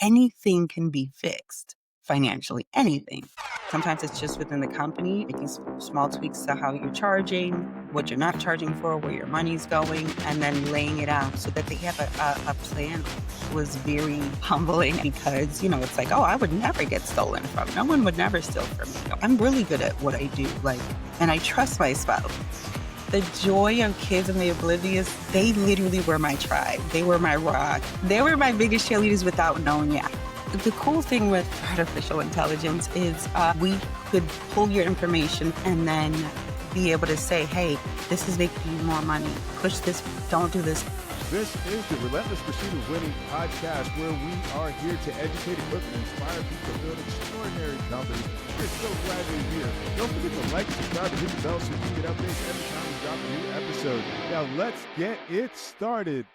anything can be fixed financially, anything. Sometimes it's just within the company, making small tweaks to how you're charging, what you're not charging for, where your money's going, and then laying it out so that they have a plan. Was very humbling because, it's like, oh, I would never get stolen from. No one would never steal from me. I'm really good at what I do, and I trust my spouse. The joy of kids and the oblivious, they literally were my tribe. They were my rock. They were my biggest cheerleaders without knowing it. The cool thing with artificial intelligence is we could pull your information and then be able to say, hey, this is making you more money. Push this, don't do this. This is the Relentless Pursuit of Winning podcast, where we are here to educate, equip, and inspire people to build extraordinary companies. We're so glad you're here. Don't forget to like, subscribe, and hit the bell so you get updates every time we drop a new episode. Now let's get it started.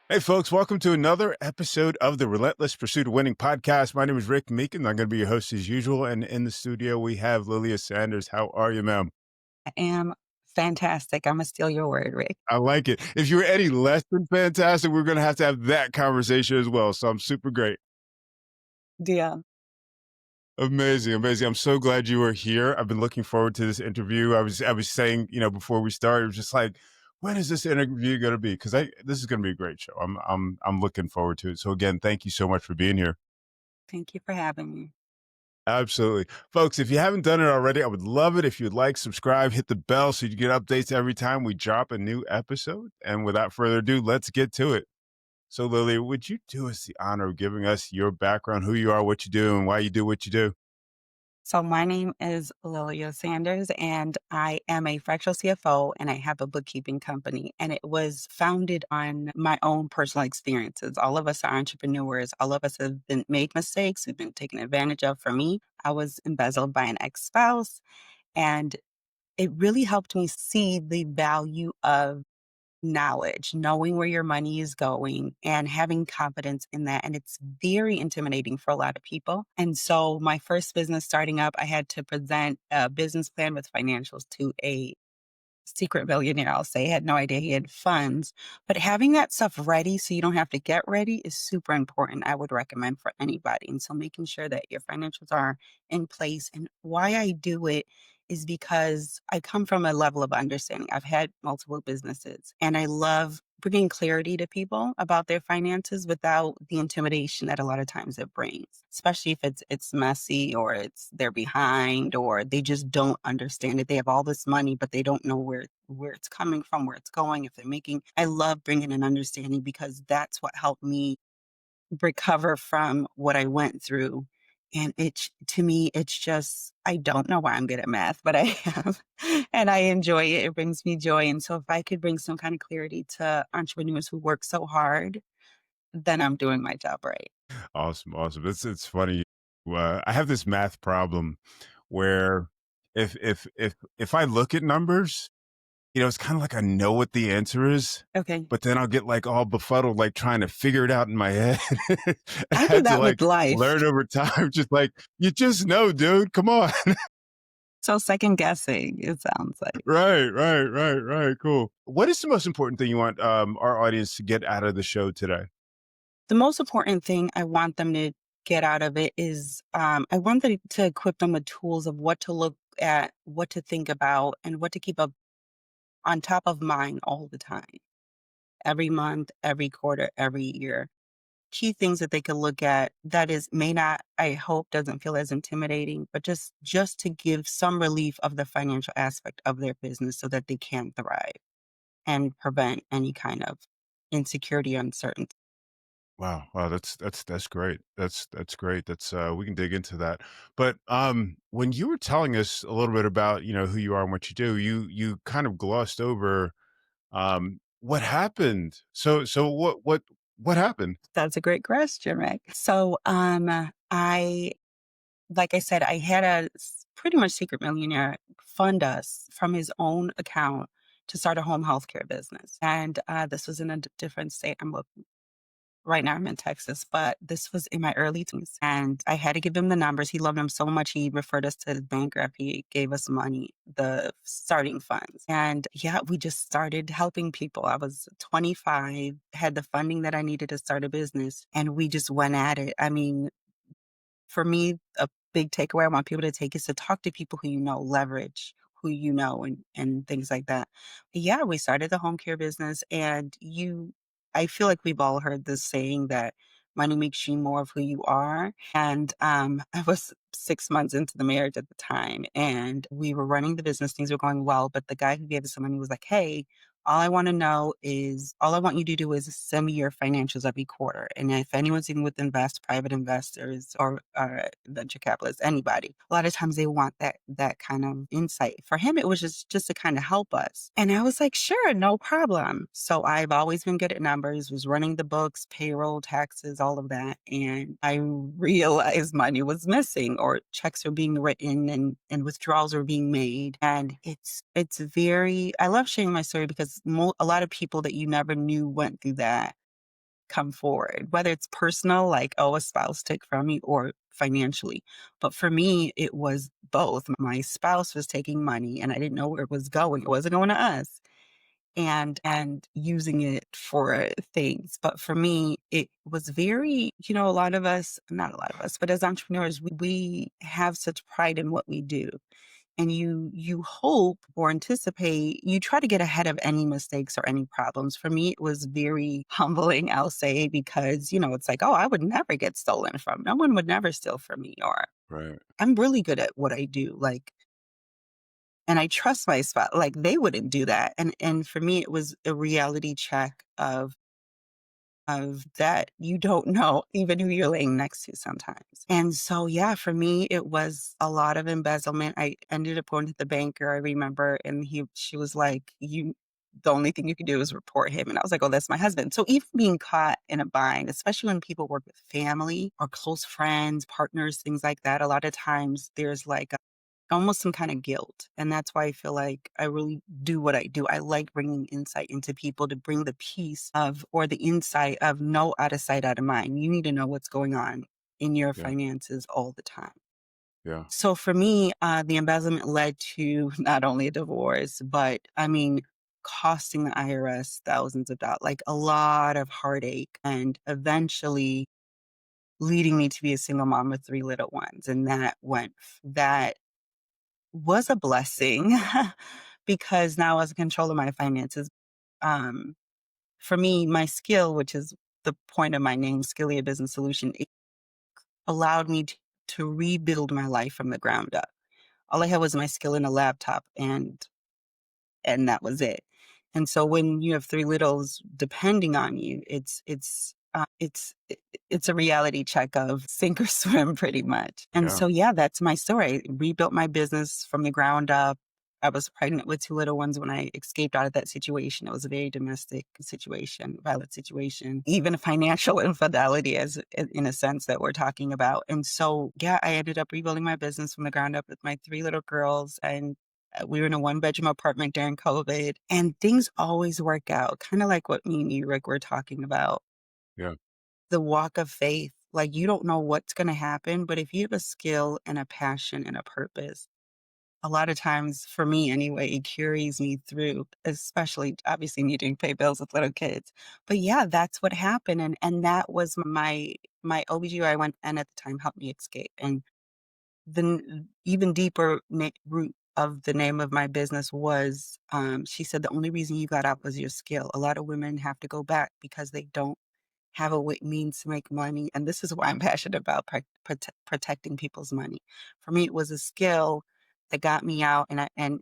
Hey folks, welcome to another episode of the Relentless Pursuit of Winning podcast. My name is Rick Meekin. I'm going to be your host as usual. And in the studio, we have Lillia Sanders. How are you, ma'am? I am fantastic. I'm going to steal your word, Rick. I like it. If you're any less than fantastic, we're going to have that conversation as well. So I'm super great. Yeah. Amazing. I'm so glad you are here. I've been looking forward to this interview. I was saying, before we started, it was just like, when is this interview going to be? Because this is going to be a great show. I'm looking forward to it. So again, thank you so much for being here. Thank you for having me. Absolutely. Folks, if you haven't done it already, I would love it if you'd like, subscribe, hit the bell so you get updates every time we drop a new episode. And without further ado, let's get to it. So Lillia, would you do us the honor of giving us your background, who you are, what you do, and why you do what you do? So my name is Lillia Sanders, and I am a fractional CFO, and I have a bookkeeping company. And it was founded on my own personal experiences. All of us are entrepreneurs. All of us have been made mistakes. We've been taken advantage of. For me, I was embezzled by an ex-spouse, and it really helped me see the value of knowledge, knowing where your money is going and having confidence in that. And it's very intimidating for a lot of people. And so my first business starting up, I had to present a business plan with financials to a secret millionaire, I'll say. Had no idea he had funds, but having that stuff ready so you don't have to get ready is super important. I would recommend for anybody. And so making sure that your financials are in place. And why I do it is because I come from a level of understanding. I've had multiple businesses and I love bringing clarity to people about their finances without the intimidation that a lot of times it brings, especially if it's messy or they're behind or they just don't understand it. They have all this money, but they don't know where it's coming from, where it's going, if they're making. I love bringing an understanding because that's what helped me recover from what I went through. And to me, it's just, I don't know why I'm good at math, but I have, and I enjoy it. It brings me joy. And so if I could bring some kind of clarity to entrepreneurs who work so hard, then I'm doing my job right. Awesome. It's funny. I have this math problem where if I look at numbers, it's kind of like I know what the answer is, Okay. but then I'll get like all befuddled, like trying to figure it out in my head. I I do had to that with like life. learn over time, just like, you just know, dude, come on. So second guessing, it sounds like. Right. Cool. What is the most important thing you want our audience to get out of the show today? The most important thing I want them to get out of it is I want them to equip them with tools of what to look at, what to think about, and what to keep up on top of mind all the time. Every month, every quarter, every year. Key things that they could look at that is may not, I hope, doesn't feel as intimidating, but just to give some relief of the financial aspect of their business so that they can thrive and prevent any kind of insecurity, uncertainty. Wow. That's great. That's great. That's we can dig into that. But when you were telling us a little bit about, who you are and what you do, you kind of glossed over what happened. So what happened? That's a great question, Rick. So I like I said, I had pretty much secret millionaire fund us from his own account to start a home healthcare business. And this was in a different state. I'm right now I'm in Texas, but this was in my early 20s, and I had to give him the numbers. He loved them so much, he referred us to the banker after he gave us money, the starting funds. And yeah, we just started helping people. I was 25, had the funding that I needed to start a business, and we just went at it. I mean, for me, a big takeaway I want people to take is to talk to people who you know, leverage who you know, and things like that. But yeah, we started the home care business, and I feel like we've all heard this saying that money makes you more of who you are. And I was 6 months into the marriage at the time, and we were running the business. Things were going well, but the guy who gave us the money was like, "Hey, all I want you to do is send me your financials every quarter. And if anyone's even with private investors or venture capitalists, anybody, a lot of times they want that kind of insight. For him, it was just to kind of help us. And I was like, sure, no problem. So I've always been good at numbers, was running the books, payroll, taxes, all of that. And I realized money was missing or checks were being written and withdrawals were being made. And it's very, I love sharing my story because a lot of people that you never knew went through that come forward, whether it's personal, like, oh, a spouse took from me, or financially. But for me, it was both. My spouse was taking money and I didn't know where it was going. It wasn't going to us, and using it for things. But for me, it was very, a lot of us, not a lot of us, but as entrepreneurs, we have such pride in what we do, and you hope or anticipate, you try to get ahead of any mistakes or any problems. For me, it was very humbling, I'll say, because it's like, oh, I would never get stolen from. No one would never steal from me, or Right. I'm really good at what I do, like, and I trust my spot, like they wouldn't do that. And for me, it was a reality check of that you don't know even who you're laying next to sometimes. And so, yeah, for me, it was a lot of embezzlement. I ended up going to the banker, I remember, and she was like, the only thing you can do is report him. And I was like, oh, that's my husband. So even being caught in a bind, especially when people work with family or close friends, partners, things like that, a lot of times there's like almost some kind of guilt. And that's why I feel like I really do what I do. I like bringing insight into people to bring the peace of, or the insight of, no out of sight, out of mind. You need to know what's going on in your Yeah. finances all the time. Yeah. So for me, the embezzlement led to not only a divorce, but I mean, costing the IRS thousands of dollars, like a lot of heartache, and eventually leading me to be a single mom with three little ones. And that was a blessing because now I was in control of my finances. Um, for me, my skill, which is the point of my name, Skillia Business Solution, it allowed me to rebuild my life from the ground up. All I had was my skill and a laptop, and that was it. And so when you have three littles depending on you, it's a reality check of sink or swim pretty much. And Yeah. so, yeah, that's my story. Rebuilt my business from the ground up. I was pregnant with two little ones when I escaped out of that situation. It was a very domestic situation, violent situation, even financial infidelity, as in a sense that we're talking about. And so, yeah, I ended up rebuilding my business from the ground up with my three little girls, and we were in a one-bedroom apartment during COVID, and things always work out, kind of like what me and you, Rick, were talking about, Yeah. the walk of faith. Like, you don't know what's going to happen, but if you have a skill and a passion and a purpose, a lot of times, for me anyway, it carries me through, especially obviously needing to pay bills with little kids. But yeah, that's what happened. And that was my OBGYN at the time helped me escape. And the even deeper root of the name of my business was, she said, the only reason you got out was your skill. A lot of women have to go back because they don't have a means to make money. And this is why I'm passionate about protecting people's money. For me, it was a skill that got me out, and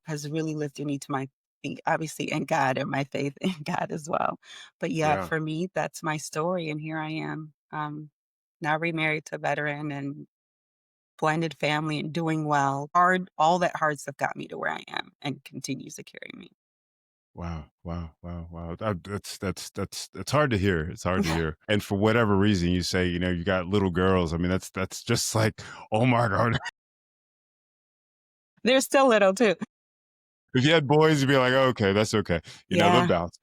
has really lifted me to my feet, obviously, in God, and my faith in God as well. But yeah, Yeah. for me, that's my story. And here I am, now remarried to a veteran, and blended family, and doing well. All that hard stuff got me to where I am and continues to carry me. Wow, wow, wow, wow. That's hard to hear. It's hard to hear. And for whatever reason, you say, you got little girls. I mean, that's just like, oh my God. They're still little too. If you had boys, you'd be like, okay, that's okay. They'll Yeah. bounce.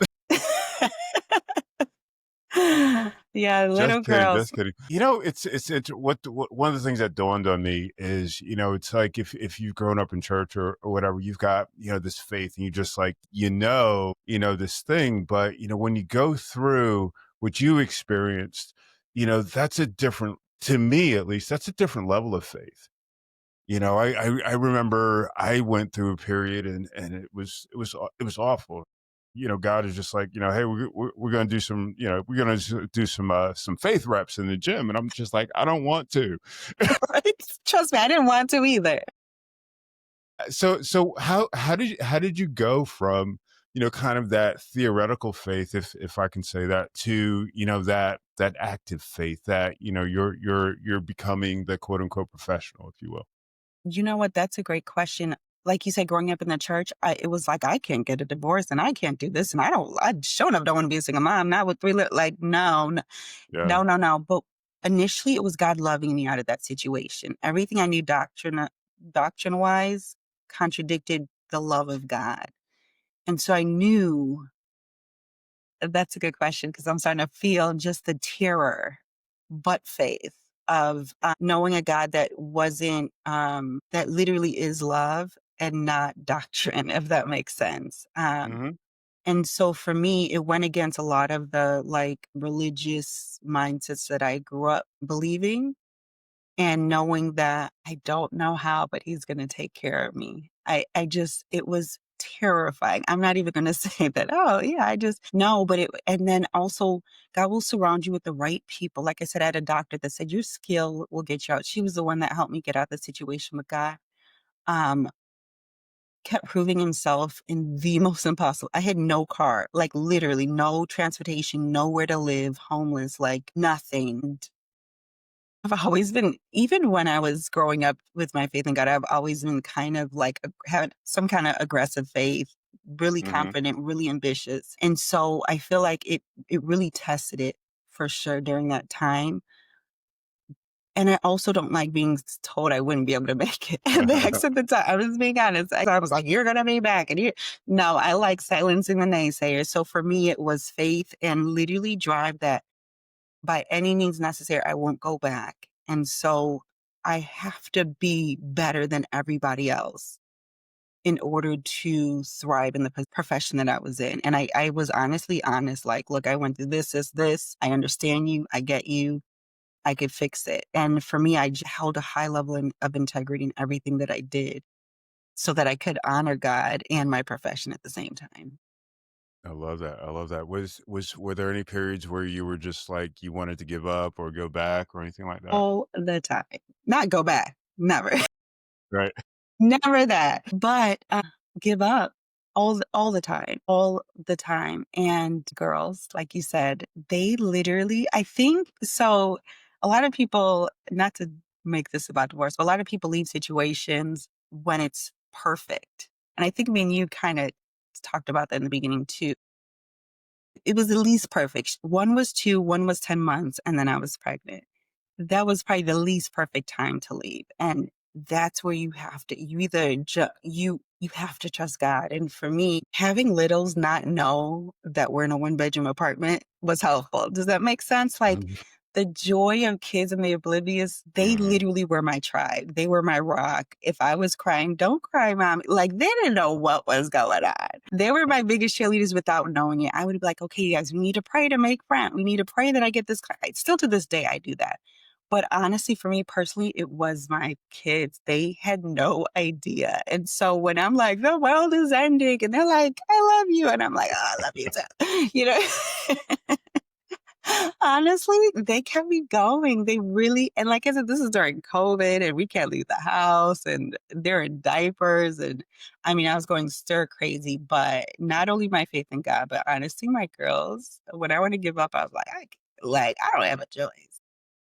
Yeah, Just little kidding, girls. just kidding. It's what one of the things that dawned on me is, it's like if you've grown up in church or whatever, you've got, this faith and you just like, this thing, but when you go through what you experienced, that's a different, to me at least, that's a different level of faith. I remember I went through a period and it was awful. God is just like, hey, we're going to do we're going to do some faith reps in the gym, and I'm just like, I don't want to. Right? Trust me, I didn't want to either. So how did you go from kind of that theoretical faith, if I can say that, to that active faith that you're becoming the quote unquote professional, if you will. You know what? That's a great question. Like you said, growing up in the church, it was like, I can't get a divorce and I can't do this. And I sure enough don't want to be a single mom, not with three, like, no, Yeah. no, no, no. But initially, it was God loving me out of that situation. Everything I knew doctrine wise contradicted the love of God. And so I knew that's a good question because I'm starting to feel just the terror, but faith of knowing a God that wasn't, that literally is love and not doctrine, if that makes sense. Hmm. And so for me, it went against a lot of the like religious mindsets that I grew up believing and knowing that I don't know how, but he's gonna take care of me. I just it was terrifying. I'm not even gonna say that, "Oh, yeah, I just" no, but it and then also, God will surround you with the right people. Like I said, I had a doctor that said, "Your skill will get you out." She was the one that helped me get out of the situation with God. Um, kept proving himself in the most impossible. I had no car, like, literally no transportation, nowhere to live, homeless, like, nothing. I've always been even when I was growing up with my faith in God, I've always been kind of like had some kind of aggressive faith, really Hmm. confident, really ambitious. And so I feel like it really tested it for sure during that time. And I also don't like being told I wouldn't be able to make it. And the ex at the time, I was being honest. I was like, "You're gonna be back," and you. No, I like silencing the naysayers. So for me, it was faith and literally drive that by any means necessary, I won't go back. And so I have to be better than everybody else in order to thrive in the profession that I was in. And I was honestly honest, like, look, I went through this. I understand you. I get you. I could fix it. And for me, held a high level of integrity in everything that I did so that I could honor God and my profession at the same time. I love that. I love that. Were there any periods where you were just like you wanted to give up or go back or anything like that? All the time. Not go back. Never. Right. Never that, but, give up all the time, and girls, like you said, they literally I think so a lot of people not to make this about divorce, but a lot of people leave situations when it's perfect, and I think me and you kinda talked about that in the beginning too. It was the least perfect. One was 2, one was 10 months, and then I was pregnant. That was probably the least perfect time to leave, and that's where you have to you either you have to trust God, and for me, having littles not know that we're in a one-bedroom apartment was helpful. Does that make sense? Like, Mhm. the joy of kids and the oblivious, they Mhm. literally were my tribe. They were my rock. If I was crying, "Don't cry, mom." Like, they didn't know what was going on. They were my biggest cheerleaders without knowing it. I would be like, "Okay, you guys, we need to pray to make friends. We need to pray that I get this." Still to this day, I do that. But honestly, for me personally, it was my kids. They had no idea. And so when I'm like, "The world is ending," and they're like, "I love you," and I'm like, "Oh, I love you too." You know? Honestly, they kept me going. They really and like I said, this is during COVID, and we can't leave the house, and they're in diapers, and I mean, I was going stir crazy, but not only my faith in God, but honestly, my girls, when I want to give up, I was like, I don't have a choice.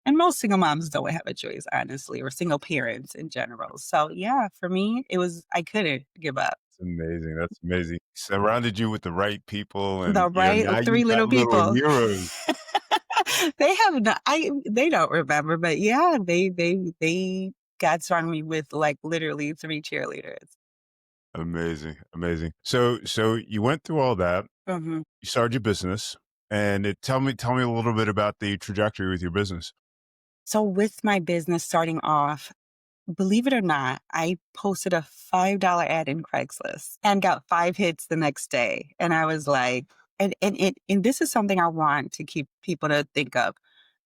And most single moms don't have a choice, honestly, or single parents in general. So yeah, for me, it was I couldn't give up. That's amazing. That's amazing. Surrounded you with the right people, and The right now you 3 got little little people. heroes. They have not they don't remember, but yeah, they got surrounded me with, like, literally 3 cheerleaders. Amazing, amazing. So you went through all that. Mhm. You started your business. And tell me a little bit about the trajectory with your business. So with my business starting off, believe it or not, I posted a $5 ad in Craigslist and got 5 hits the next day. And I was like, and this is something I want to keep people to think of.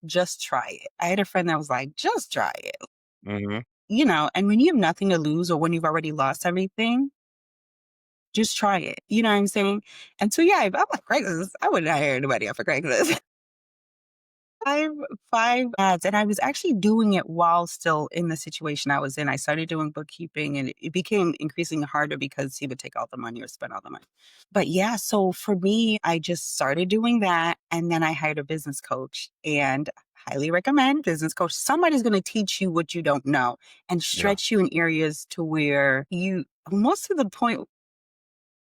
Just try it. I had a friend that was like, just try it. Mhm. And when you have nothing to lose or when you've already lost everything, just try it. You know what I'm saying? And so yeah, I'm like Craigslist. I wouldn't hire anybody off of Craigslist. 5 5 ads, and I was actually doing it while still in the situation I was in. I started doing bookkeeping, and it became increasingly harder because he would take all the money or spend all the money. But yeah, so for me, I just started doing that, and then I hired a business coach, and highly recommend business coach. Somebody's gonna teach you what you don't know and Yeah. stretch you in areas to where you most of the point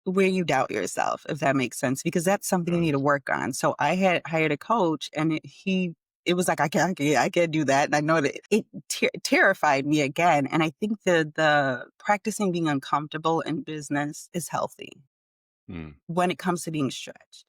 where you doubt yourself, if that makes sense, because that's something you need to Does. work on. So I had hired a coach, and it was like I can't do that, and I know that it terrified me again. And I think the practicing being uncomfortable in business is healthy Mm. when it comes to being stretched.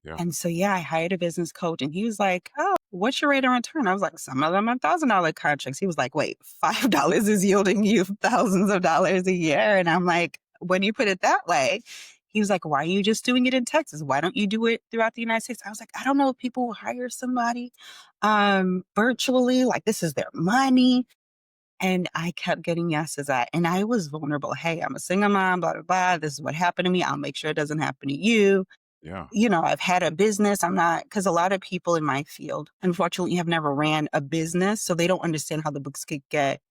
Yeah. And so, yeah, I hired a business coach and he was like, "Oh, what's your rate of return?" I was like, "Some of them are $1,000 contracts." He was like, "Wait, $5 is yielding you thousands of dollars a year?" And I'm like, "When you put it that way," he was like, "Why are you just doing it in Texas? Why don't you do it throughout the United States?" I was like, "I don't know if people will hire somebody virtually, like this is their money." And I kept getting yeses at, and I was vulnerable. Hey, I'm a single mom, blah, blah, blah. This is what happened to me. I'll make sure it doesn't happen to you. Yeah. I've had a business. I'm not, because a lot of people in my field, unfortunately, have never ran a business. So they don't understand how the books could get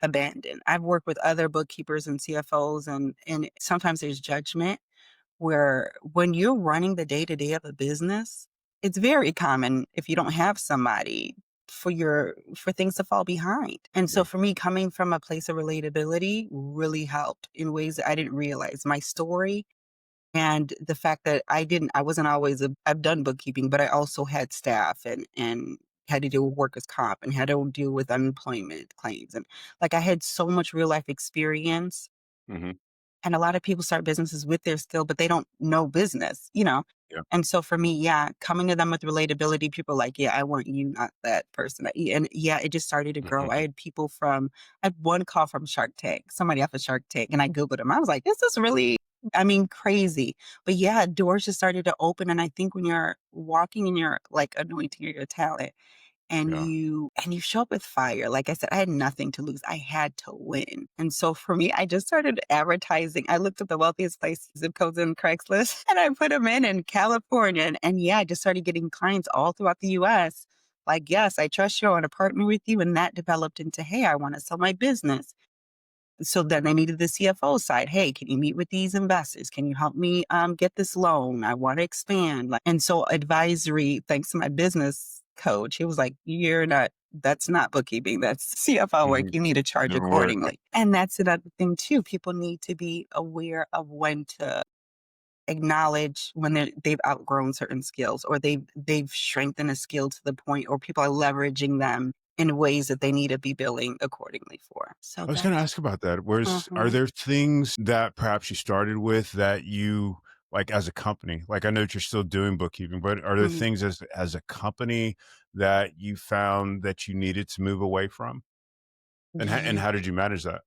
abandoned. I've worked with other bookkeepers and CFOs, and sometimes there's judgment where when you're running the day to day of a business, it's very common if you don't have somebody for things to fall behind. And so Yeah. for me, coming from a place of relatability really helped in ways that I didn't realize. My story and the fact that I wasn't always I've done bookkeeping, but I also had staff and had to deal with workers' comp and had to deal with unemployment claims. And like I had so much real life experience. Mhm. And a lot of people start businesses with their skill, but they don't know business. Yeah. And so for me, yeah, coming to them with relatability, people are like, yeah, I want you, not that person. And yeah, it just started to grow. I Mhm. had I had one call from Shark Tank, somebody off of Shark Tank, and I Googled him. I was like, this is really, I mean, crazy. But yeah, doors just started to open. And I think when you're walking in your like anointing or your talent, Yeah. and you show up with fire. Like I said, I had nothing to lose. I had to win. And so for me, I just started advertising. I looked up the wealthiest place zip codes in Craigslist and I put them in California. And yeah, I just started getting clients all throughout the US. Like, yes, I trust you. I want to partner with you. And that developed into, hey, I want to sell my business. So then I needed the CFO side. Hey, can you meet with these investors? Can you help me get this loan? I want to expand. And so advisory, thanks to my business coach, he was like, that's not bookkeeping. That's CFO work. Mhm. You need to charge Different work. accordingly. And that's another thing too. People need to be aware of when to acknowledge when they've outgrown certain skills or they've strengthened a skill to the point or people are leveraging them in ways that they need to be billing accordingly for. So I was gonna that's ask about that. Are mhm, there things that perhaps you started with that you like as a company? Like I know that you're still doing bookkeeping, but are there mhm, things as a company that you found that you needed to move away from? And yeah. how did you manage that?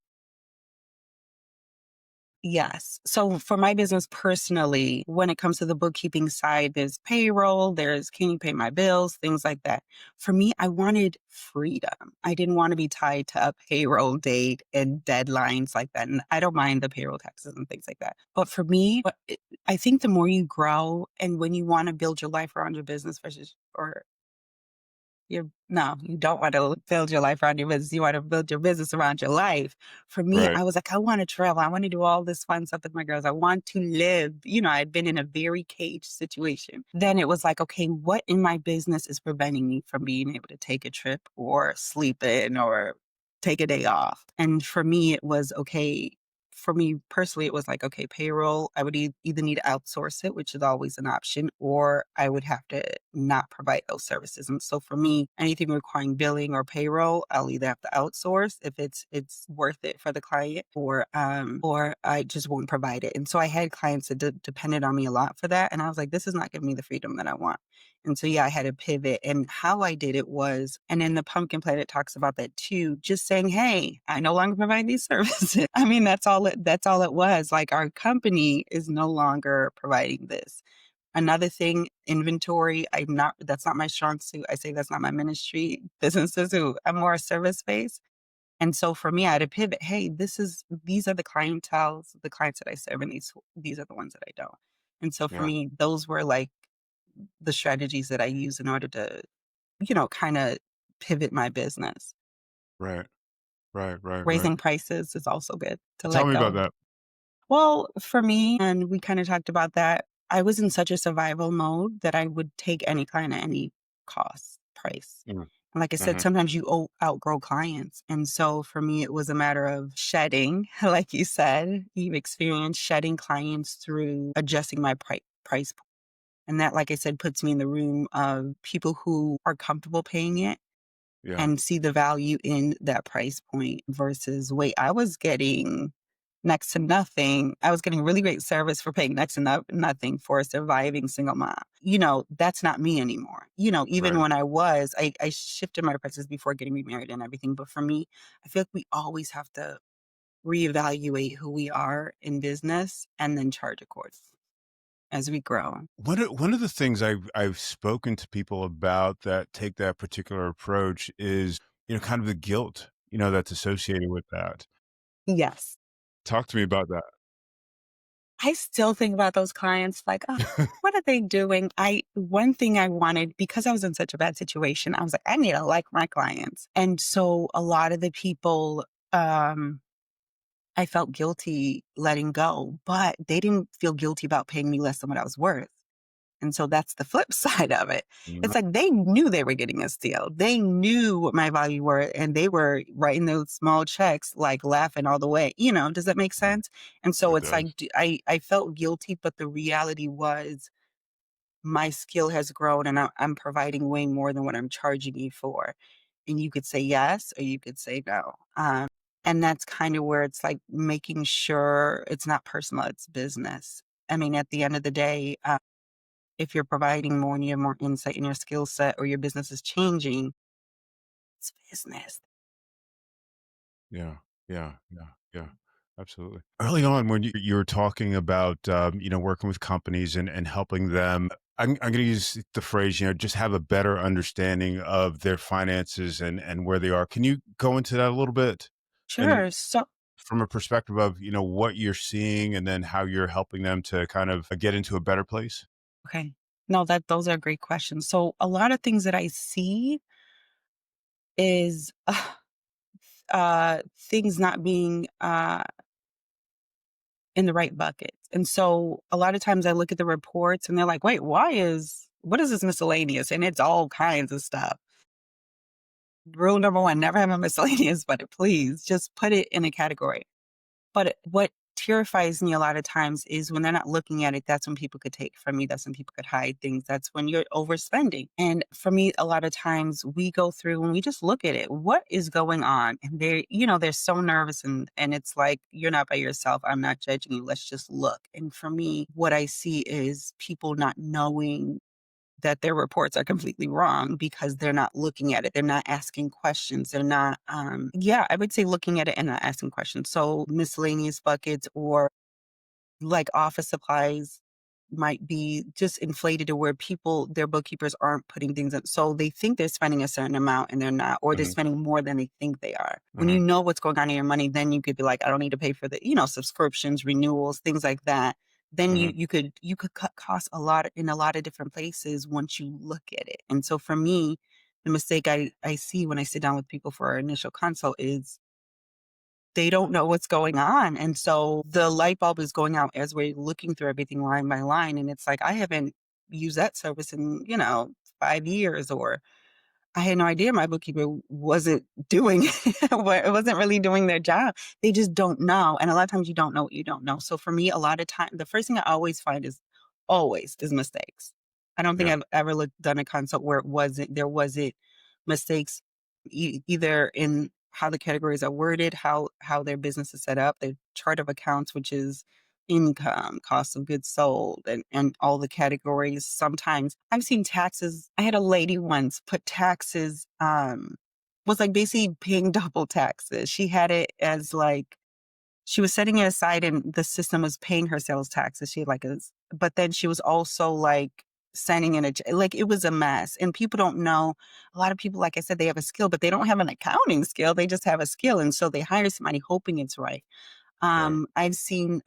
Yes. So for my business personally, when it comes to the bookkeeping side, there's payroll, there's can you pay my bills, things like that. For me, I wanted freedom. I didn't want to be tied to a payroll date and deadlines like that. And I don't mind the payroll taxes and things like that. But for me, I think the more you grow and when you want to build your life around your business versus or you don't want to build your life around your business. You want to build your business around your life. For me, Right. I was like, I want to travel. I want to do all this fun stuff with my girls. I want to live. I'd been in a very caged situation. Then it was like, okay, what in my business is preventing me from being able to take a trip or sleep in or take a day off? And for me, it was okay. for me personally, it was like, okay, payroll, I would either need to outsource it, which is always an option, or I would have to not provide those services. And so for me, anything requiring billing or payroll, I'll either have to outsource if it's worth it for the client, or I just won't provide it. And so I had clients that depended on me a lot for that. And I was like, this is not giving me the freedom that I want. And so, yeah, I had to pivot. And how I did it was, and in the Pumpkin Planet talks about that too, just saying, hey, I no longer provide these services. I mean, that's all it was. Like, our company is no longer providing this. Another thing, inventory, that's not my strong suit. I say that's not my ministry. Businesses who I'm more service based. And so for me, I had to pivot. Hey, these are the clientels, the clients that I serve, and these are the ones that I don't. And so for Yeah. me, those were like the strategies that I use in order to, kind of pivot my business. Right. Right. Right. Right. Raising prices is also good to Tell let me about go. that. Well, for me, and we kind of talked about that, I was in such a survival mode that I would take any client at any cost, price. Mm, And like I said, mhm. sometimes you outgrow clients. And so for me, it was a matter of shedding, like you said, you've experienced shedding clients through adjusting my price. And that, like I said, puts me in the room of people who are comfortable paying it Yeah. and see the value in that price point versus, wait, I was getting next to nothing. I was getting really great service for paying next to nothing for a surviving single mom. That's not me anymore. Even Right. when I shifted my prices before getting remarried and everything. But for me, I feel like we always have to reevaluate who we are in business and then charge accordingly as we grow. One of the things I've spoken to people about that take that particular approach is, kind of the guilt, that's associated with that. Yes. Talk to me about I still think about those clients like, "Oh, that. what are they doing?" One thing I wanted, because I was in such a bad situation, I was like, "I need to like my clients." And so a lot of the people, I felt guilty letting go, but they didn't feel guilty about paying me less than what I was worth. And so that's the flip side of it. Mm, It's like they knew they were getting a steal. They knew what my value were, and they were writing those small checks, like laughing all the way. Does that make mm, sense? And so it it's like does. I felt guilty, but the reality was my skill has grown, and I'm providing way more than what I'm charging you for. And you could say yes, or you could say no. And that's kind of where it's like making sure it's not personal, it's business. I mean, at the end of the day, if you're providing more and you have more insight in your skill set or your business is changing, it's business. Yeah. Yeah. Yeah. Yeah. Absolutely. Early on, when you were talking about, working with companies and helping them, I'm going to use the phrase, just have a better understanding of their finances and where they are. Can you go into that a little bit? And Sure. So, from a perspective of, what you're seeing and then how you're helping them to kind of get into a better place? okay. No, those are great questions. So a lot of things that I see is things not being in the right buckets. And so a lot of times I look at the reports and they're like, wait, what is this miscellaneous? And it's all kinds of stuff. Rule number one, never have a miscellaneous budget, please. Just put it in a category. But what terrifies me a lot of times is when they're not looking at it, that's when people could take from you. That's when people could hide things. That's when you're overspending. And for me, a lot of times we go through and we just look at it. What is going on? And they're so nervous and it's like, you're not by yourself. I'm not judging you. Let's just look. And for me, what I see is people not knowing that their reports are completely wrong because they're not looking at it. They're not asking questions. They're not, yeah, I would say looking at it and not asking questions. So miscellaneous buckets or like office supplies might be just inflated to where their bookkeepers aren't putting things in. So they think they're spending a certain amount and they're not, or they're Hmm. spending more than they think they are. When you Hmm. know what's going on in your money, then you could be like, I don't need to pay for the, subscriptions, renewals, things like that. Then Hmm. you could cut costs a lot in a lot of different places once you look at it. And so for me, the mistake I see when I sit down with people for our initial consult is they don't know what's going on. And so the light bulb is going out as we're looking through everything line by line. And it's like, I haven't used that service in, 5 years or I had no idea my bookkeeper wasn't doing it wasn't really doing their job. They just don't know, and a lot of times you don't know what you don't know. So for me, a lot of time the first thing I always find is always is mistakes. I don't think Yeah. I've ever done a consult where there wasn't mistakes either in how the categories are worded, how their business is set up, their chart of accounts, which is income, cost of goods sold, and all the categories. Sometimes I've seen taxes. I had a lady once put taxes, was like basically paying double taxes. She had it as like she was setting it aside and the system was paying her sales taxes. She had like but then she was also like sending in like it was a mess. And people don't know. A lot of people, like I said, they have a skill, but they don't have an accounting skill. They just have a skill. And so they hire somebody hoping it's right. Right.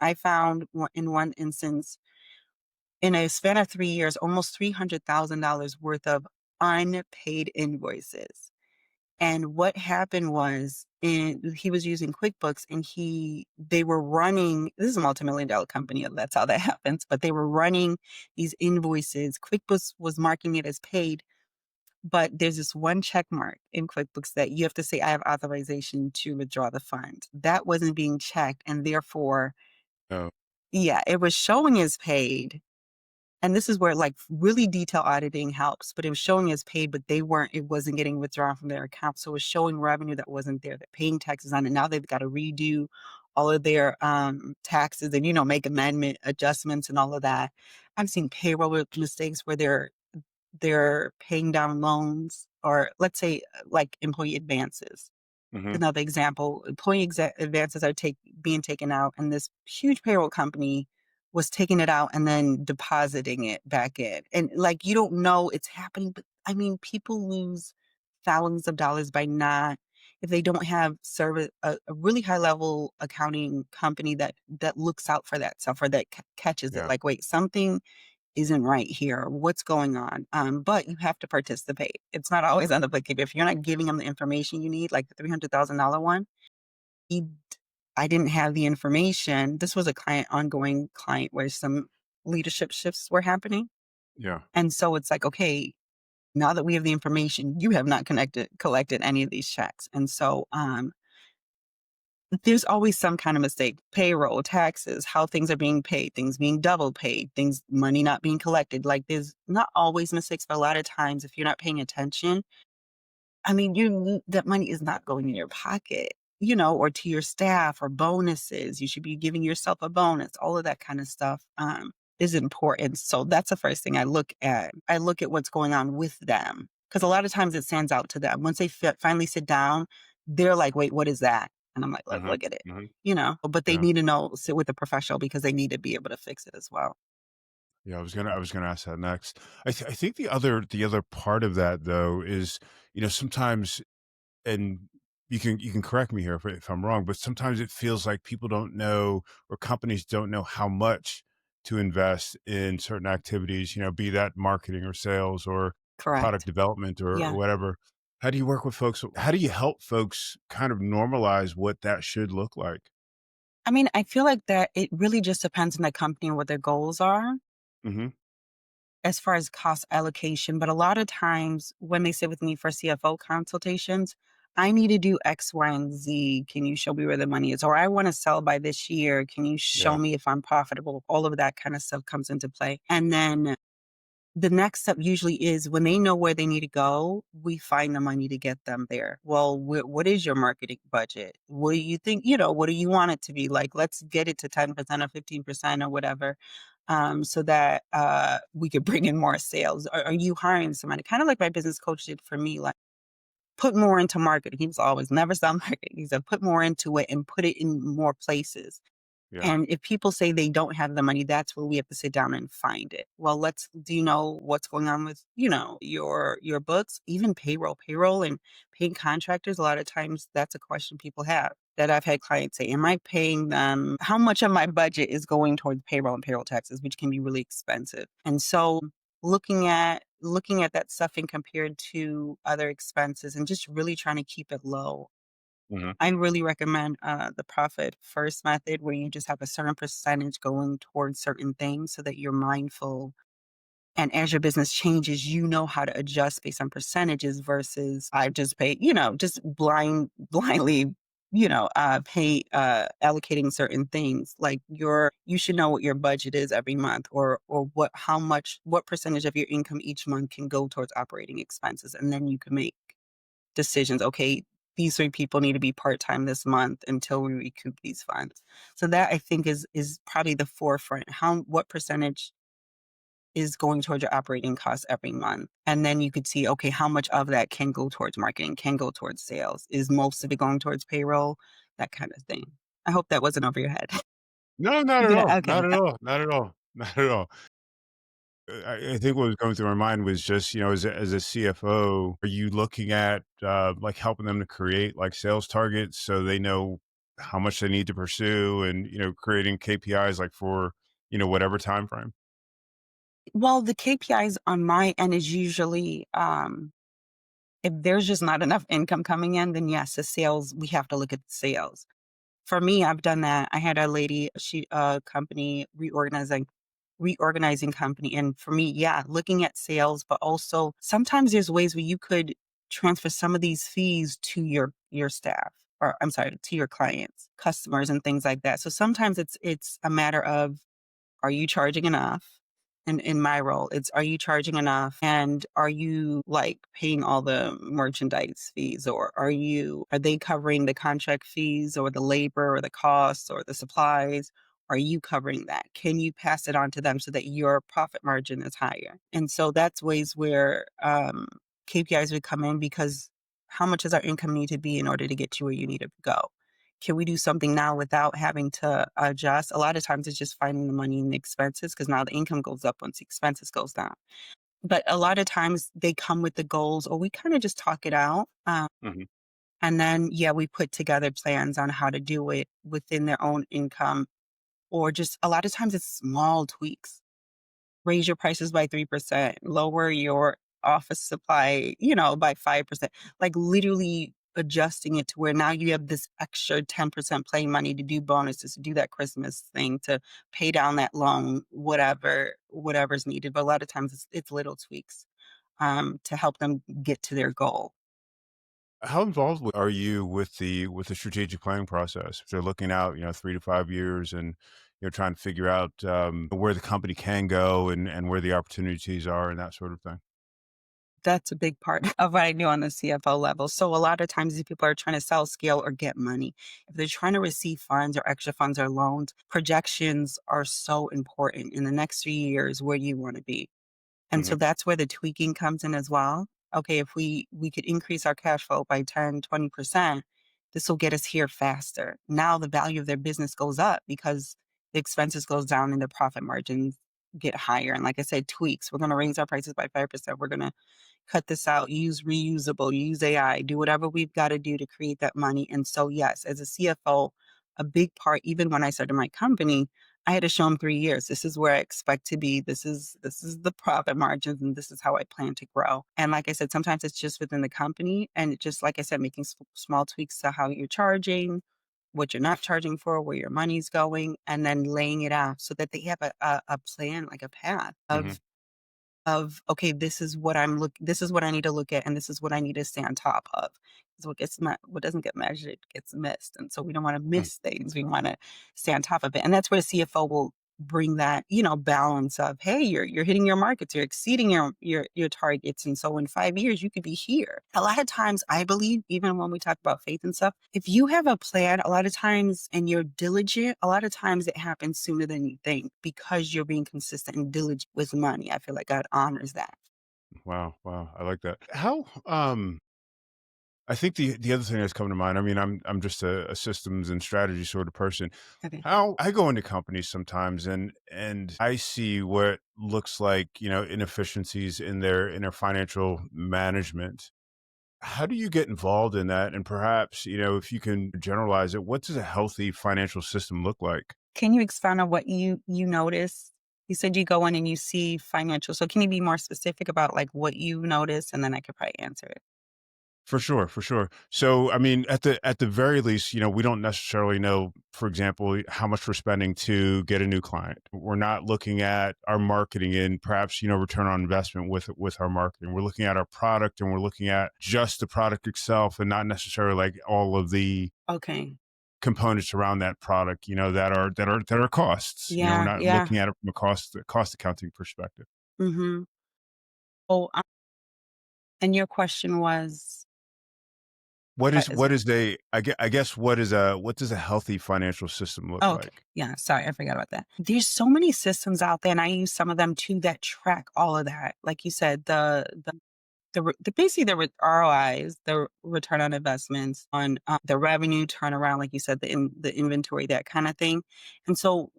I found in one instance, in a span of 3 years, almost $300,000 worth of unpaid invoices. And what happened was, he was using QuickBooks, and they were running. This is a multi-million dollar company. That's how that happens. But they were running these invoices. QuickBooks was marking it as paid, but there's this one check mark in QuickBooks that you have to say, I have authorization to withdraw the funds. That wasn't being checked, and therefore, Oh, yeah, it was showing as paid, and this is where like really detailed auditing helps, but it was showing as paid, but it wasn't getting withdrawn from their account. So it was showing revenue that wasn't there. They're paying taxes on it. Now they've got to redo all of their taxes and, make amendment adjustments and all of that. I've seen payroll mistakes where they're paying down loans, or let's say like employee advances. mhm. Another example, employee advances are being taken out, and this huge payroll company was taking it out and then depositing it back in. And like you don't know it's happening, but I mean, people lose thousands of dollars by not if they don't have service a really high level accounting company that looks out for that stuff, or that catches it. Yeah. Like, wait, something isn't right here. What's going on? But you have to participate. It's not always on the bookkeeper. If you're not giving them the information you need, like the $300,000 one, he, I didn't have the information. This was a ongoing client where some leadership shifts were happening. Yeah. And so it's like, okay, now that we have the information, you have not collected any of these checks. And so, there's always some kind of mistake. Payroll, taxes, how things are being paid, things being double paid, money not being collected. Like there's not always mistakes, but a lot of times if you're not paying attention, I mean, that money is not going in your pocket, or to your staff, or bonuses. You should be giving yourself a bonus. All of that kind of stuff is important. So that's the first thing I look at. I look at what's going on with them, because a lot of times it stands out to them. Once they finally sit down, they're like, "Wait, what is that?" And I'm like, "Let's Mhm. look at it." Mhm. But they Yeah. need to sit with a professional because they need to be able to fix it as well. Yeah, I was gonna ask that next. I think the other part of that though is, sometimes, and you can correct me here if I'm wrong, but sometimes it feels like people don't know, or companies don't know how much to invest in certain activities, be that marketing or sales or product Correct. development or Yeah. whatever. How do you work with folks? How do you help folks kind of normalize what that should look like? I mean, I feel like that it really just depends on the company and what their goals are Mhm. as far as cost allocation. But a lot of times when they sit with me for CFO consultations, I need to do X, Y, and Z. Can you show me where the money is? Or I want to sell by this year. Can you show Yeah. me if I'm profitable? All of that kind of stuff comes into play. And then the next step usually is when they know where they need to go, we find the money to get them there. Well, what is your marketing budget? What do you think? What do you want it to be? Like, let's get it to 10% or 15% or whatever, so that we could bring in more sales. Are you hiring somebody? Kind of like my business coach did for me, like put more into marketing. He was always never stop marketing. He said, put more into it and put it in more places. Yeah. And if people say they don't have the money, that's where we have to sit down and find it. Well, do you know what's going on with, your books, even payroll and paying contractors? A lot of times that's a question people have that I've had clients say, am I paying them? How much of my budget is going towards payroll and payroll taxes, which can be really expensive. And so looking at that stuff and compared to other expenses and just really trying to keep it low. Mhm. I really recommend the profit first method, where you just have a certain percentage going towards certain things so that you're mindful. And as your business changes, you know how to adjust based on percentages versus I just pay, just blindly, pay, allocating certain things. Like you should know what your budget is every month or what percentage of your income each month can go towards operating expenses. And then you can make decisions. Okay, these three people need to be part-time this month until we recoup these funds. So that I think is probably the forefront. What percentage is going towards your operating costs every month. And then you could see, okay, how much of that can go towards marketing, can go towards sales? Is most of it going towards payroll? That kind of thing. I hope that wasn't over your head. No, not at Yeah, all, okay. not at all, not at all, not at all. I think what was going through my mind was just, as a CFO, are you looking at, like, helping them to create, like, sales targets so they know how much they need to pursue and, creating KPIs, like, for, whatever time frame? Well, the KPIs on my end is usually if there's just not enough income coming in, then yes, the sales, we have to look at the sales. For me, I've done that. I had a lady, company reorganizing company. And for me, yeah, looking at sales, but also sometimes there's ways where you could transfer some of these fees to your staff, or I'm sorry, to your clients, customers and things like that. So sometimes it's a matter of, are you charging enough? And in my role, it's, are you charging enough? And are you like paying all the merchandise fees, or are they covering the contract fees or the labor or the costs or the supplies? Are you covering that? Can you pass it on to them so that your profit margin is higher? And so that's ways where KPIs would come in, because how much does our income need to be in order to get you where you need to go? Can we do something now without having to adjust? A lot of times it's just finding the money in the expenses, because now the income goes up once the expenses goes down. But a lot of times they come with the goals, or we kind of just talk it out. Mhm. And then, yeah, we put together plans on how to do it within their own income, or just a lot of times it's small tweaks. Raise your prices by 3%, lower your office supply, by 5%, like literally adjusting it to where now you have this extra 10% play money to do bonuses, to do that Christmas thing, to pay down that loan, whatever's needed. But a lot of times it's little tweaks to help them get to their goal. How involved are you with the strategic planning process? If they're looking out, 3 to 5 years, and trying to figure out where the company can go and where the opportunities are and that sort of thing. That's a big part of what I do on the CFO level. So a lot of times these people are trying to sell, scale, or get money. If they're trying to receive funds or extra funds or loans, projections are so important in the next 3 years where you want to be. And so Hmm. that's where the tweaking comes in as well. Okay, if we could increase our cash flow by 10, 20%, this will get us here faster. Now the value of their business goes up because the expenses goes down and the profit margins get higher. And like I said, tweaks. We're going to raise our prices by 5%. We're going to cut this out, use reusable, use AI, do whatever we've got to do to create that money. And so, yes, as a CFO, a big part, even when I started my company, I had to show them 3 years. This is where I expect to be. This is the profit margins, and this is how I plan to grow. And like I said, sometimes it's just within the company, and it just like I said, making small tweaks to how you're charging, what you're not charging for, where your money's going, and then laying it out so that they have a plan, like a path Hmm. of, okay, this is what I need to look at, and this is what I need to stay on top of. 'Cause what doesn't get measured gets missed. And so we don't want to miss things. We want to stay on top of it. And that's where CFO will bring that, balance of, hey, you're hitting your markets, you're exceeding your targets. And so in 5 years, you could be here. A lot of times I believe, even when we talk about faith and stuff, if you have a plan, a lot of times, and you're diligent, a lot of times it happens sooner than you think because you're being consistent and diligent with money. I feel like God honors that. Wow, wow, I like that. I think the other thing that's coming to mind. I mean, I'm just a systems and strategy sort of person. Okay. How I go into companies sometimes, and I see what looks like inefficiencies in their financial management. How do you get involved in that? And perhaps if you can generalize it, what does a healthy financial system look like? Can you expound on what you notice? You said you go in and you see financial. So can you be more specific about like what you notice, and then I could probably answer it. For sure, for sure. So, I mean, at the very least, we don't necessarily know, for example, how much we're spending to get a new client. We're not looking at our marketing and perhaps, return on investment with our marketing. We're looking at our product and we're looking at just the product itself and not necessarily like all of the Okay. components around that product, that are costs. We're Yeah, not yeah. looking at it from a cost accounting perspective. Mhm. Oh, and your question was, is What is a I guess what does a healthy financial system look oh, okay. like? Yeah, sorry, I forgot about that. There's so many systems out there, and I use some of them too that track all of that. Like you said, basically ROIs, the return on investments, on the revenue turnaround, like you said, the inventory, that kind of thing. And so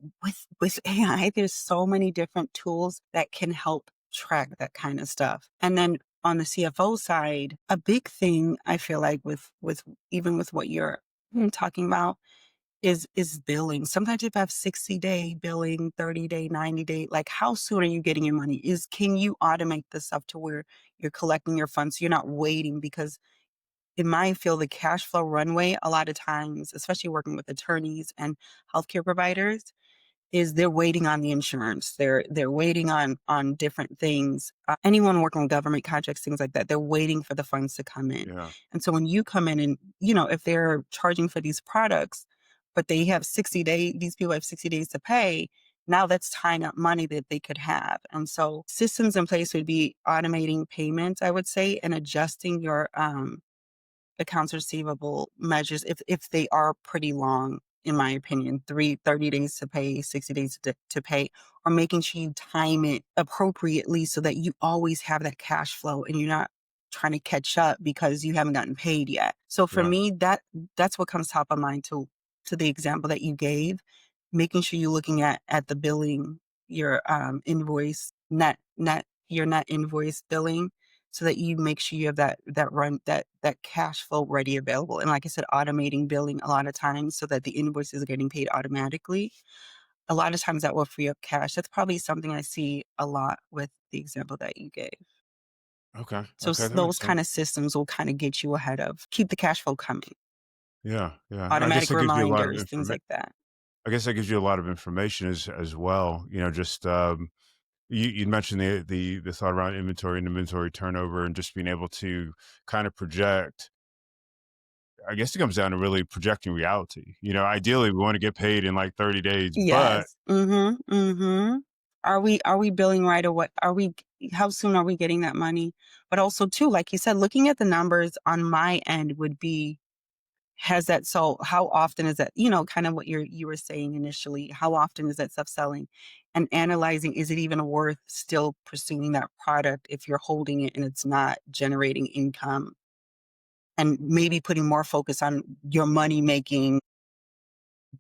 with AI, there's so many different tools that can help track that kind of stuff. And then on the CFO side, a big thing I feel like with even with what you're talking about is billing. Sometimes if I have 60-day billing, 30-day, 90-day, like how soon are you getting your money? Can you automate this stuff to where you're collecting your funds so you're not waiting? Because in my field, the cash flow runway, a lot of times, especially working with attorneys and healthcare providers, is they're waiting on the insurance. They're waiting on different things. Anyone working with government contracts, things like that, they're waiting for the funds to come in. Yeah, And so when you come in and, if they're charging for these products, but they have 60 days, these people have 60 days to pay, now that's tying up money that they could have. And so systems in place would be automating payments, I would say, and adjusting your accounts receivable measures if they are pretty long, in my opinion, 30 days to pay, 60 days to pay, or making sure you time it appropriately so that you always have that cash flow and you're not trying to catch up because you haven't gotten paid yet. So for yeah, me, that's what comes top of mind to the example that you gave, making sure you're looking at the billing, your invoice your net invoice billing, so that you make sure you have that cash flow ready available. And like I said, automating billing a lot of times so that the invoices are getting paid automatically. A lot of times that will free up cash. That's probably something I see a lot with the example that you gave. okay, So okay, that those makes sense. kind of systems will kind of get you ahead of keep the cash flow coming, Yeah, yeah. I guess automatic that gives you a lot of reminders, things information. like that. I guess that gives you a lot of information as well. Just you mentioned the thought around inventory and inventory turnover and just being able to kind of project. I guess it comes down to really projecting reality. Ideally, we want to get paid in like 30 days, but Yes. Mhm. Mhm. Are we billing right away? How soon are we getting that money? But also too, like you said, looking at the numbers on my end would be, has that, so how often is that, kind of what you were saying initially, how often is that stuff selling? And analyzing, is it even worth still pursuing that product if you're holding it and it's not generating income? And maybe putting more focus on your money making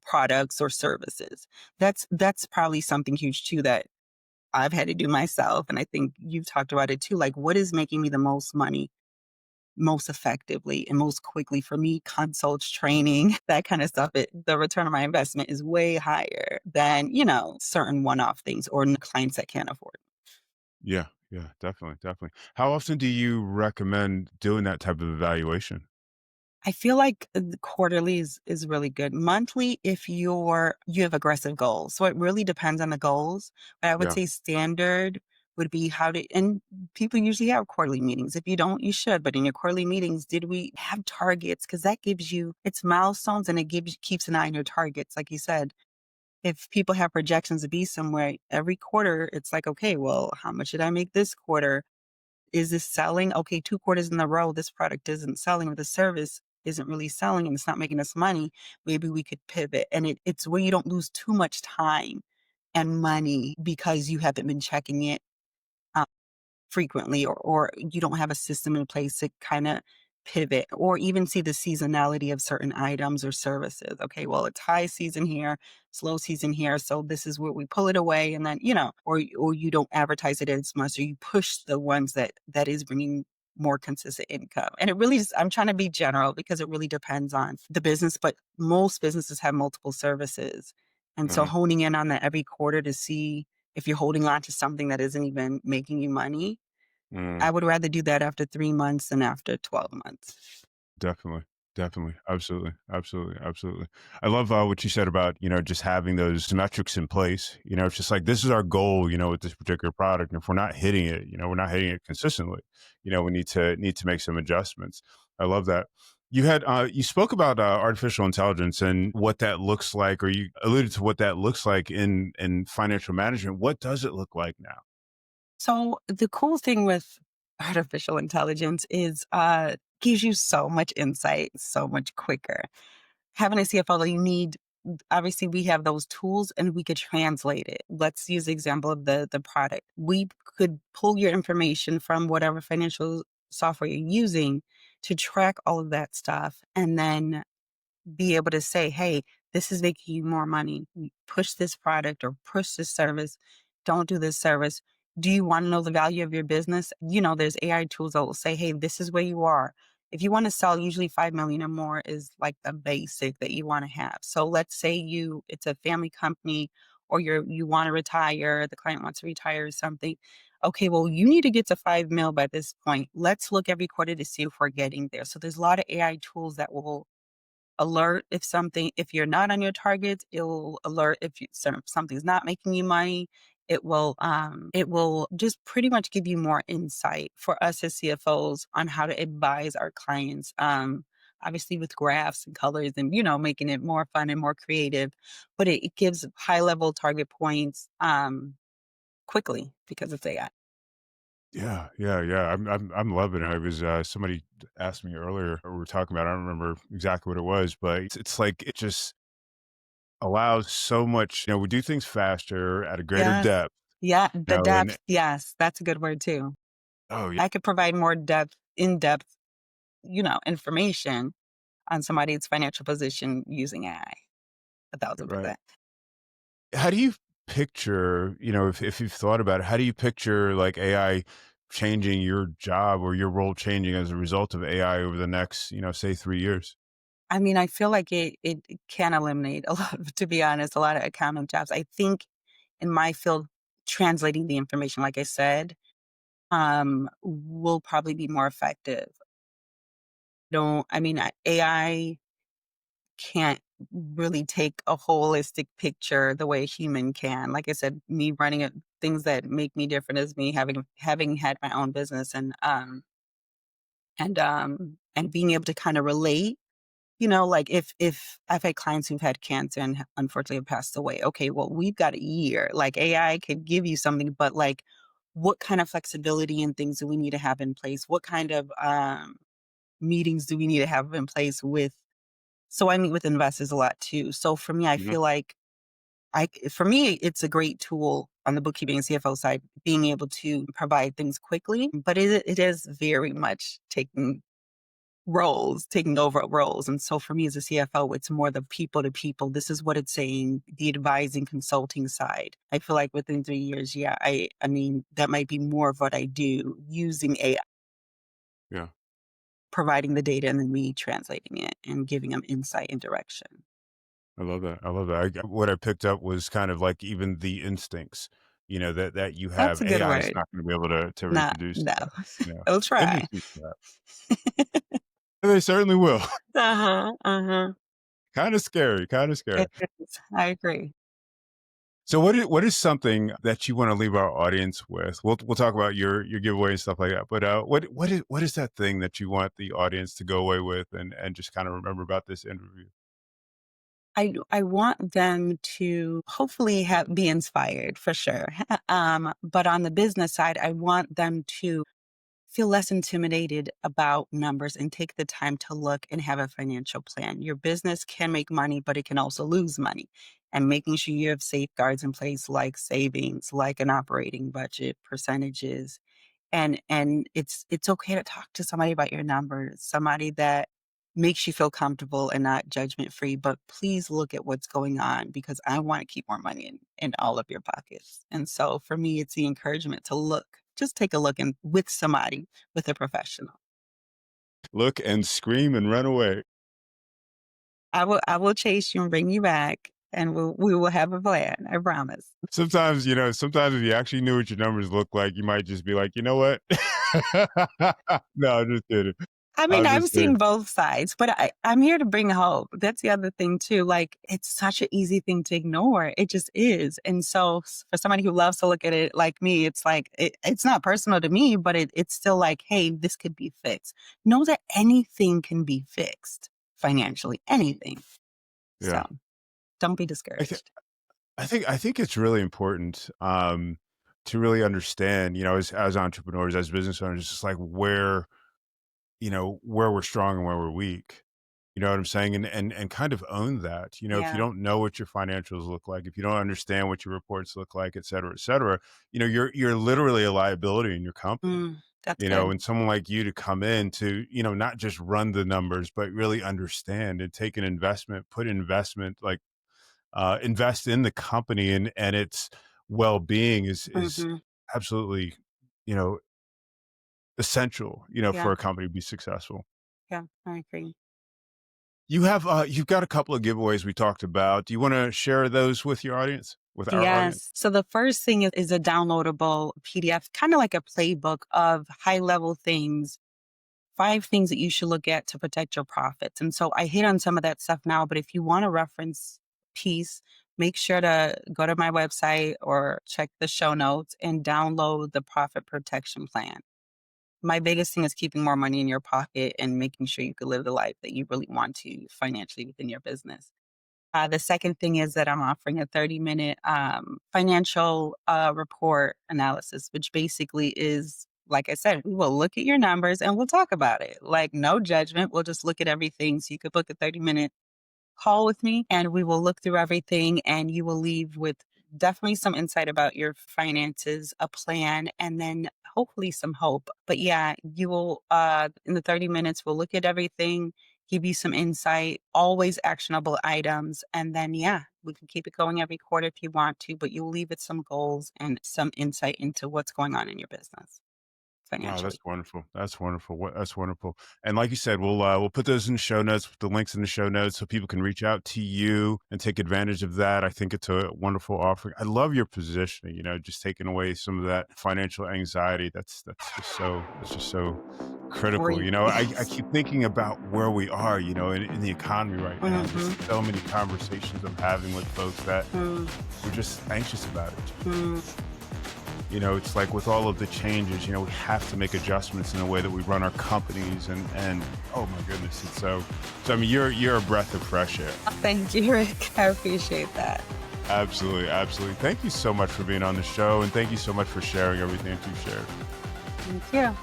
products or services. That's probably something huge too that I've had to do myself, and I think you've talked about it too, like, what is making me the most money, most effectively, and most quickly for me? Consults, training, that kind of stuff, the return on my investment is way higher than, certain one-off things or clients that can't afford. yeah, yeah, definitely, definitely. How often do you recommend doing that type of evaluation? I feel like the quarterly is really good. Monthly, if you have aggressive goals. So it really depends on the goals. But I would Yeah, say standard would be and people usually have quarterly meetings. If you don't, you should. But in your quarterly meetings, did we have targets? Because that gives you, it's milestones, and it keeps an eye on your targets. Like you said, if people have projections to be somewhere every quarter, it's like, okay, well, how much did I make this quarter? Is this selling? Okay, 2 quarters in a row, this product isn't selling, or the service isn't really selling and it's not making us money. Maybe we could pivot. And it's where you don't lose too much time and money because you haven't been checking it frequently, or you don't have a system in place to kind of pivot or even see the seasonality of certain items or services. Okay, well, it's high season here, slow season here, so this is where we pull it away, and then, or you don't advertise it as much, or you push the ones that is bringing more consistent income. And it really is, I'm trying to be general because it really depends on the business, but most businesses have multiple services. And so mhm, honing in on that every quarter to see if you're holding on to something that isn't even making you money, Mm. I would rather do that after 3 months than after 12 months. Definitely. Definitely. Absolutely. Absolutely. Absolutely. I love what you said about, just having those metrics in place. It's just like this is our goal, with this particular product. And if we're not hitting it, we're not hitting it consistently, we need to make some adjustments. I love that. You spoke about artificial intelligence and what that looks like, or you alluded to what that looks like in financial management. What does it look like now? So the cool thing with artificial intelligence is gives you so much insight so much quicker. Having a CFO, you need obviously we have those tools and we could translate it. Let's use the example of the product. We could pull your information from whatever financial software you're using to track all of that stuff and then be able to say, hey, this is making you more money. Push this product or push this service. Don't do this service. Do you want to know the value of your business? There's AI tools that will say, hey, this is where you are. If you want to sell, usually 5 million or more is like the basic that you want to have. So let's say it's a family company or you want to retire, the client wants to retire or something. Okay, well, you need to get to 5 mil by this point. Let's look every quarter to see if we're getting there. So there's a lot of AI tools that will alert if you're not on your targets. It'll alert if something's not making you money. It will just pretty much give you more insight for us as CFOs on how to advise our clients. Obviously with graphs and colors and making it more fun and more creative, but it gives high level target points quickly because it's AI. Yeah, yeah, yeah. I'm loving it. I was somebody asked me earlier, or we were talking about. I don't remember exactly what it was, but it's like it just allows so much. We do things faster at a greater Yes. depth. Yeah, the And depth. Yes, that's a good word too. oh yeah, I could provide more in-depth, information on somebody's financial position using AI, right. 1,000%. How do you picture? If you've thought about it, how do you picture like AI changing your job or your role changing as a result of AI over the next, say 3 years? I mean, I feel like it can eliminate a lot to be honest, a lot of accounting jobs. I think in my field, translating the information, like I said, will probably be more effective. Don't I mean, AI can't really take a holistic picture the way a human can. Like I said, me running it, things that make me different is me having had my own business and being able to kind of relate. Like if I've had clients who've had cancer and unfortunately have passed away. Okay, well, we've got a year. Like AI could give you something, but like what kind of flexibility and things do we need to have in place? What kind of meetings do we need to have in place with so I meet with investors a lot too. So for me, I Mhm. feel like for me, it's a great tool on the bookkeeping and CFO side, being able to provide things quickly, but it is very much taking over roles. And so for me as a CFO, it's more the people to people. This is what it's saying, the advising consulting side. I feel like within 3 years, yeah, I mean, that might be more of what I do using AI, Yeah. providing the data and then me translating it and giving them insight and direction. I love that. I love that. What I picked up was kind of like even the instincts, that you That's have. a good AI is word. not going to be able to Not reproduce no. that. I'll try. Interesting stuff. They certainly will. Uh-huh, uh-huh. Kind of scary. Kind of It scary. is. I agree. So, what is something that you want to leave our audience with? We'll talk about your giveaway and stuff like that. But what is that thing that you want the audience to go away with and just kind of remember about this interview? I want them to hopefully be inspired for sure. But on the business side, I want them to feel less intimidated about numbers and take the time to look and have a financial plan. Your business can make money, but it can also lose money. And making sure you have safeguards in place like savings, like an operating budget, percentages, and it's okay to talk to somebody about your numbers, somebody that makes you feel comfortable and not judgment free, but please look at what's going on because I want to keep more money in all of your pockets. And so for me, it's the encouragement to look, just take a look and with somebody, with a professional. Look and scream and run away. I will chase you and bring you back. and we will have a plan. I promise. Sometimes if you actually knew what your numbers look like, you might just be like, you know what? No, I'm just kidding. I mean, I'm I've just kidding. seen both sides, but I'm here to bring hope. That's the other thing too. Like, it's such an easy thing to ignore. It just is. And so for somebody who loves to look at it like me, it's like, it's not personal to me, but it's still like, hey, this could be fixed. Know that anything can be fixed financially, anything. So Yeah. don't be I think discouraged. I think it's really important to really understand, as entrepreneurs, as business owners, just like where we're strong and where we're weak. You know what I'm saying? And kind of own that. If you Yeah. don't know what your financials look like, if you don't understand what your reports look like, et cetera, you're literally a liability in your company. That's good. And someone like you to come in to, not just run the numbers, but really understand and take an investment, put investment, like invest in the company and its well-being is Hmm. absolutely, you know, essential, Yeah. for a company to be successful. Yeah. I agree. You've got a couple of giveaways we talked about. Do you want to share those with your audience, with our audience? Yes. So the first thing is a downloadable PDF, kind of like a playbook of high level things, 5 things that you should look at to protect your profits. And so I hit on some of that stuff now, but if you want a reference piece, make sure to go to my website or check the show notes and download the profit protection plan. My biggest thing is keeping more money in your pocket and making sure you can live the life that you really want to financially within your business. The second thing is that I'm offering a 30-minute financial report analysis, which basically is, like I said, we will look at your numbers and we'll talk about it. Like, no judgment. We'll just look at everything. So you could book a 30-minute call with me and we will look through everything and you will leave with definitely some insight about your finances, a plan, and then hopefully some hope. But yeah, you will in the 30 minutes we'll look at everything, give you some insight, always actionable items, and then yeah, we can keep it going every quarter if you want to, but you'll leave with some goals and some insight into what's going on in your business Wow, that's financially. wonderful. That's wonderful. That's wonderful. And like you said, we'll put those in the show notes, put the links in the show notes so people can reach out to you and take advantage of that. I think it's a wonderful offering. I love your positioning, just taking away some of that financial anxiety. That's just so critical. Free. I keep thinking about where we are, in the economy right now. Hmm. Just so many conversations I'm having with folks that Mm, we're just anxious about it. mm, It's like with all of the changes, we have to make adjustments in the way that we run our companies and oh my goodness, it's so I mean you're a breath of fresh air. Thank you, Rick. I appreciate that. Absolutely, absolutely. Thank you so much for being on the show and thank you so much for sharing everything that you've shared. Thank you.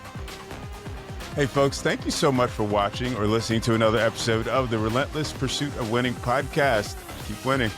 Hey folks, thank you so much for watching or listening to another episode of the Relentless Pursuit of Winning podcast. Keep winning.